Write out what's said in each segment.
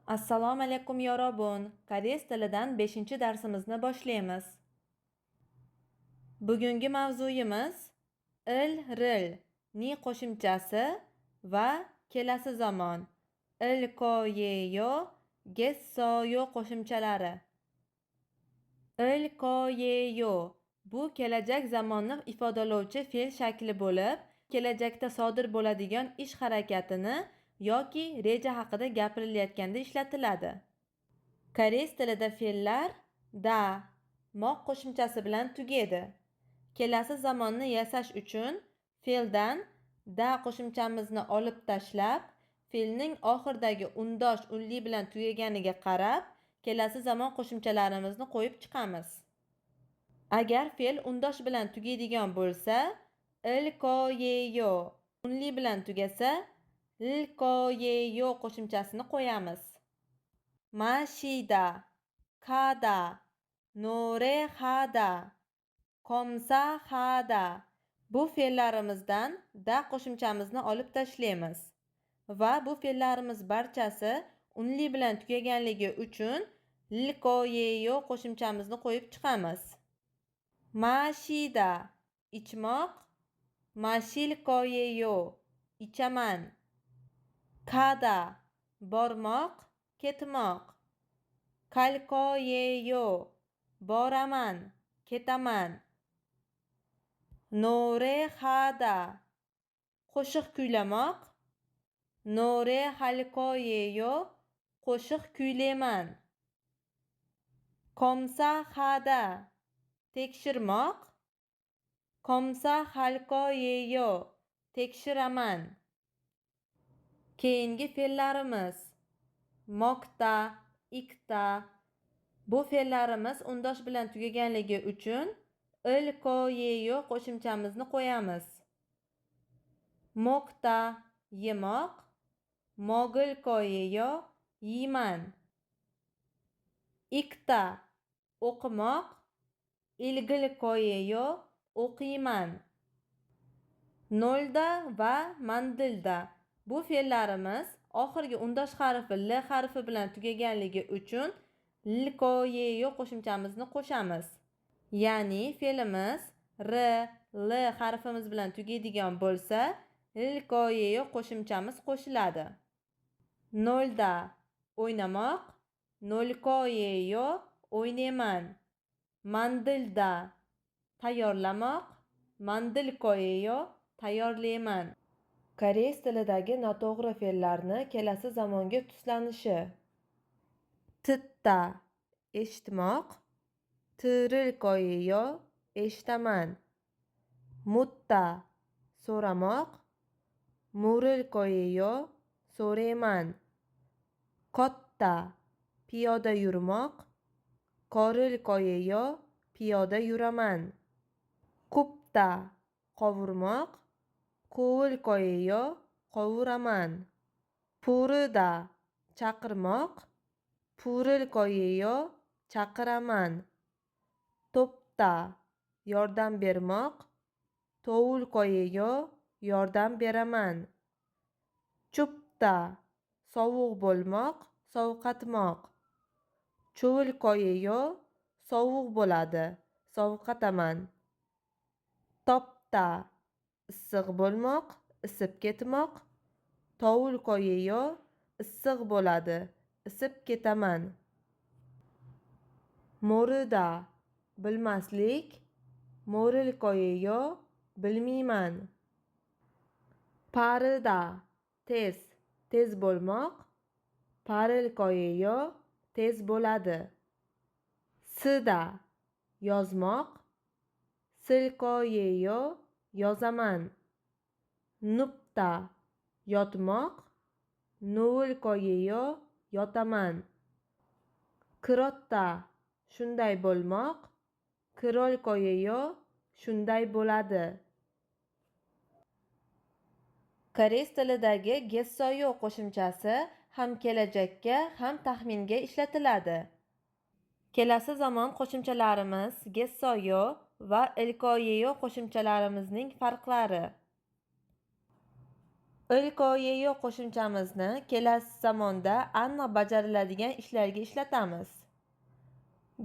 Assalomu alaykum yorobun. Koreys tilidan 5-darsimizni boshlaymiz. Bugungi mavzuyimiz il, ril ni qo'shimchasi va kelasi zamon il, ko, ye, yo, gesso, yo qo'shimchalari. Il, ko, ye, yo bu kelajak zamonni ifodalovchi fe'l shakli bo'lib, kelajakda sodir bo'ladigan ish harakatini yoki reja haqida gapirilayotganda ishlatiladi. Koreys tilida fe'llar da, moq qo'shimchasi bilan tugaydi. Kelasi zamonni yasash uchun fe'ldan da qo'shimchamizni olib tashlab, fe'lning oxiridagi undosh unli bilan tugaganiga qarab, kelasi zamon qo'shimchalarimizni qo'yib chiqamiz. Agar fe'l undosh bilan tugaydigan bo'lsa, il, ko, ye, yo unli bilan tugasa, il, ko, ye, yo qo'shimchasini qo'yamiz. Mashida, kada, norehada, komsahada. Bu fe'llarimizdan da qo'shimchamizni olib tashlaymiz va bu fe'llarimiz barchasi unli bilan tugaganligi uchun liko, yeyo qo'shimchamizni qo'yib chiqamiz. Mashida, ichmoq, mashilko, yeyo ichaman. Kada, bormoq, ketmoq. Kalko, yeyo boraman, ketaman. Norehada, qo'shiq kuylamoq, nore halko, yeyo qo'shiq kuylayman. Komsahada, tekshirmoq, komsa halko, yeyo tekshiraman. Keyingi fe'llarimiz moqta, ikta. Bu fe'llarimiz undosh bilan tugaganligi uchun il, ko, yeyo qo'shimchamizni qo'yamiz. Moqta, yemoq, mogil, ko, yeyo yeyman. Ikta, o'qimoq, ilgil, ko, yeyo o'qiyman. Nolda va mandilda bu fe'llarimiz oxirgi undosh harfi l harfi bilan tugaganligi uchun l, ko, yeyo qo'shimchamizni qo'shamiz. Ya'ni fe'limiz r, l harfimiz bilan tugaydigan bo'lsa, l, ko, yeyo qo'shimchamiz qo'shiladi. Nolda o'ynamoq, nolko, yeyo o'ynayman. Mandilda tayyorlamoq, mandilko, yeyo tayyorlayman. Koreys tilidagi noto'g'ri fe'llarni kelasi zamonga tuslanishi. Titta, eshitmoq, tiril, ko, yeyo eshitaman. Mutta, so'ramoq, muril, ko, yeyo so'rayman. Kotta, piyoda yurmoq, koril, ko, yeyo piyoda yuraman. Kupta, qovurmoq, qovul, ko, yeyo qovuraman. Purida, chaqirmoq, puril, ko, yeyo chaqiraman. To'pta, yordam bermoq, tovul, ko, yeyo yordam beraman. Chupta, sovuq bo'lmoq, sovqatmoq. Chuvil, ko, yeyo sovuq bo'ladi, sovqataman. Topta, issiq bo'lmoq, isib ketmoq. Tovul, ko, yeyo issiq bo'ladi, isib ketaman. Mo'rida, bilmaslik, mo'ril, ko, yeyo bilmayman. Parida, tez, tez bo'lmoq, paril, ko, yeyo tez bo'ladi. Sida, yozmoq, sil, ko, yeyo yozaman. Nupta, yotmoq, nuvil, ko, yeyo yotaman. Kirotta, shunday bo'lmoq, kirol, ko, yeyo shunday bo'ladi. Koreys tilidagi gessoyo qo'shimchasi ham kelajakka, ham taxminga ishlatiladi. Kelasi zamon qo'shimchalarimiz gessoyo va ilkoyeyo qo'shimchalarimizning farqlari. Ilkoyeyo qo'shimchamizni kelasi zamonda aniq bajariladigan ishlarga ishlatamiz.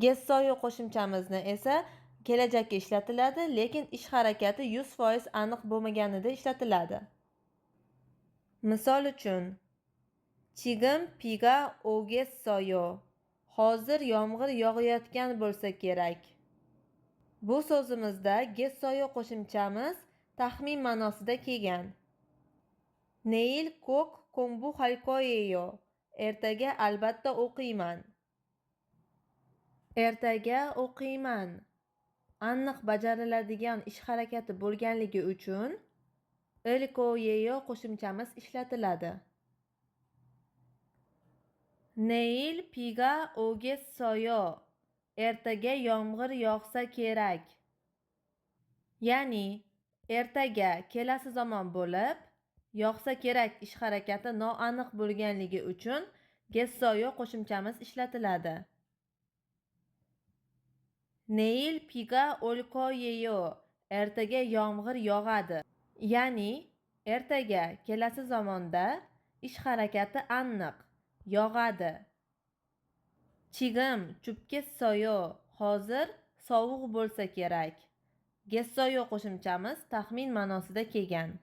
Gessoyo qo'shimchamizni esa kelajakka ishlatiladi, lekin ish harakati 100% aniq bo'lmaganida ishlatiladi. Misol uchun, 지금 비가 오겠어요. Hozir yomg'ir yog'ayotgan bo'lsa kerak. Bu so'zimizda gessoyo qo'shimchamiz taxmin ma'nosida kelgan. Neil 꼭 공부할 거예요. Ertaga albatta o'qiyman. Ertaga o'qiyman. Aniq bajariladigan ish harakati bo'lganligi uchun ilkoyeyo qo'shimchamiz ishlatiladi. Neil biga ogessoyo. Ertaga yomg'ir yog'sa kerak. Ya'ni ertaga kelasi zamon bo'lib, yog'sa kerak ish harakati noaniq bo'lganligi uchun gessoyo qo'shimchamiz ishlatiladi. Neil biga 올 거예요. Ertaga yomg'ir yog'adi. Ya'ni ertaga kelasi zamonda ish harakati aniq, yog'adi. 지금 춥겠어요. Hozir sovuq bo'lsa kerak. Gessoyo qo'shimchamiz taxmin ma'nosida kelgan.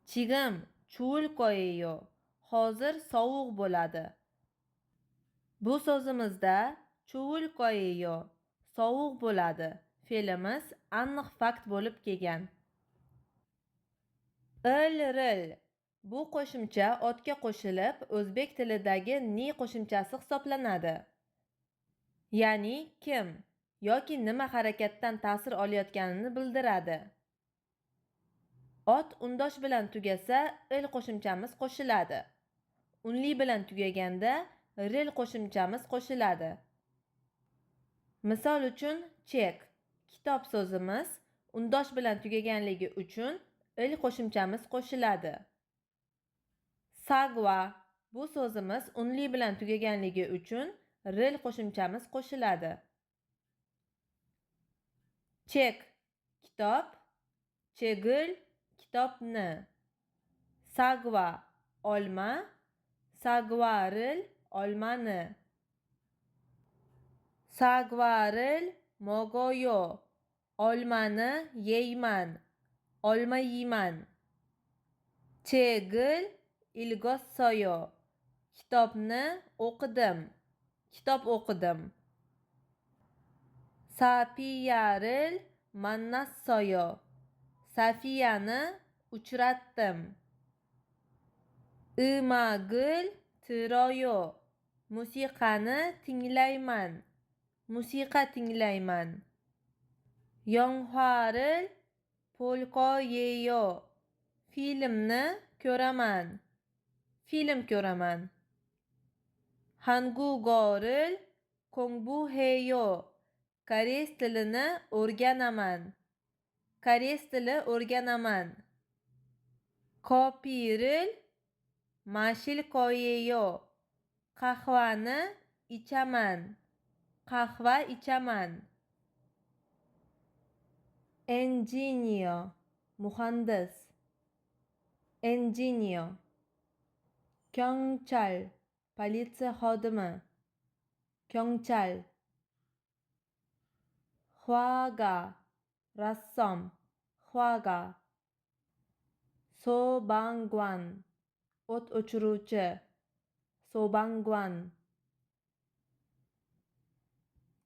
지금 추울 거예요. Hozir sovuq bo'ladi. Bu so'zimizda 추울 거예요, sovuq bo'ladi fe'limiz aniq fakt bo'lib kelgan. Il-ril bu qo'shimcha otga qo'shilib o'zbek tilidagi ni qo'shimchasi hisoblanadi. Ya'ni kim yoki nima harakatdan ta'sir olayotganini bildiradi. Ot undosh bilan tugasa il qo'shimchamiz qo'shiladi. Unli bilan tugaganda ril qo'shimchamiz qo'shiladi. Misol uchun chek, kitob so'zimiz undosh bilan tugaganligi uchun il qo'shimchamiz qo'shiladi. Sagva bu so'zimiz unli bilan tugaganligi uchun ril qo'shimchamiz qo'shiladi. Chek, kitob, chegil, kitobni. Sagva, olma, sagvaril, olmani. Sagvaril mogoyo. Olmani yeyman. Olma yeyman. Chegil ilgossoyo. Kitobni o'qidim. Kitob o'qidim. Safiyaril mannassoyo. Safiyani uchratdim. Imagil tiroyo. Musiqani tinglayman. Musiqa tinglayman. Yong'haril polkoyeyo. Filmni ko'raman. Film ko'raman. Hangugoril kongbuheyo. Koreys tilini o'rganaman. Koreys tili o'rganaman. Kopiril mashil koyeyo. Qahvani ichaman. Qahva ichaman. Engineer muhandis. Engineer 경찰 politsiya xodimi. 경찰 Hvaga rassom. Hvaga Sobangwan o't o'chiruvchi. Sobangwan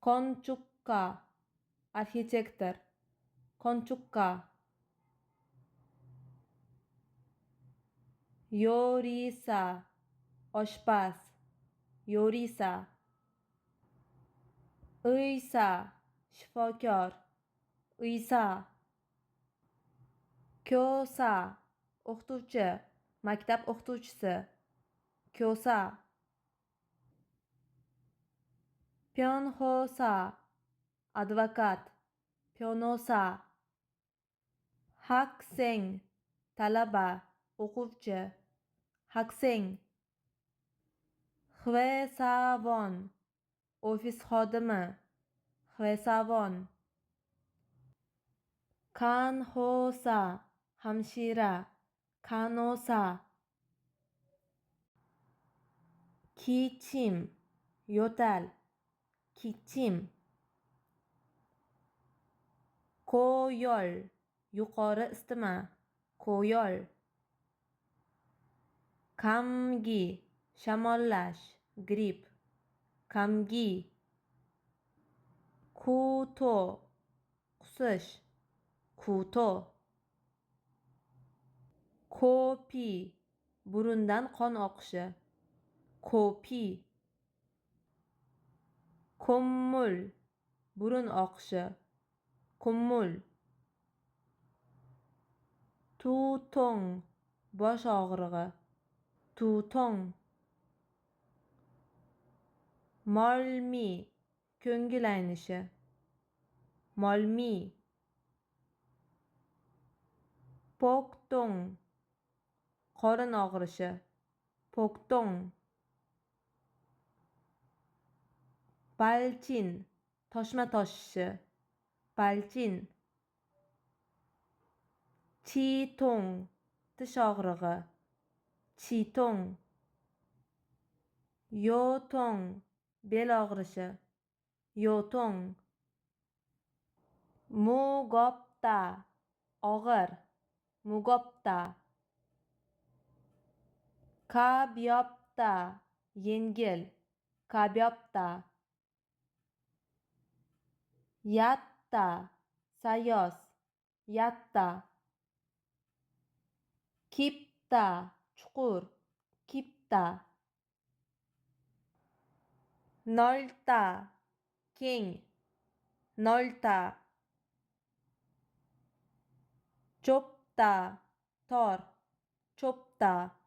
Konchukka arxitektor. Konchukka Yorisa oshpaz. Yorisa Uysa shifokor. Uysa Kyosa o'qituvchi. Maktab o'qituvchisi. Kyosa Pyonhosa advokat. Pyonosa Hakseng talaba, o'quvchi. Hakseng Hvesavon ofis xodimi. Hvesavon Kanhosa hamshira. 간호사, 기침, 요달, 기침, 고열, yuqori isitma, 고열, 감기, shamollash, gripp, 감기, 구토, qusish, 구토, ko'pi, burundan qon oqishi, ko'pi, ko'mmul, burun oqishi, ko'mmul, tutong, bosh og'rig'i, tutong, molmi, ko'ngil aynishi, molmi, pokdong, qorin og'rishi, pokdong, balchin, toshma toshishi, balchin, chitong, tish og'rig'i, chitong, yotong, bel og'rishi, yotong, mugopta, og'ir, mugopta, kabyopta, yengil, kabyopta, yatta, sayoz, yatta, kipta, chuqur, kipta, nolta, keng, nolta, cho'pta, tor, cho'pta,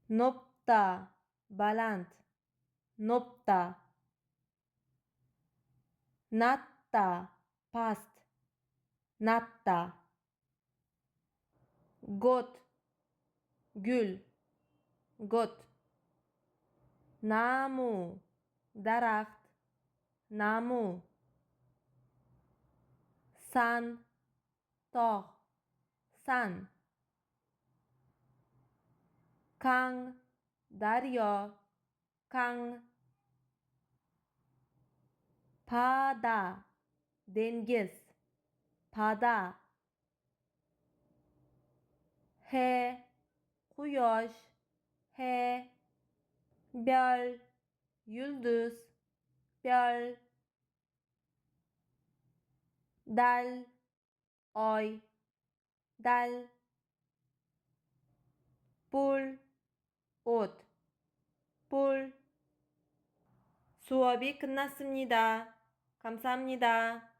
nopta, baland, nopta, natta, past, natta, got, gul, got, namu, daraxt, namu, san, tog', san, kang, daryo, kang, pada, dengiz, pada, he, quyosh, he, byol, yulduz, byol, dal, oy, dal, pul, o't, pul. 수업이 끝났습니다. 감사합니다.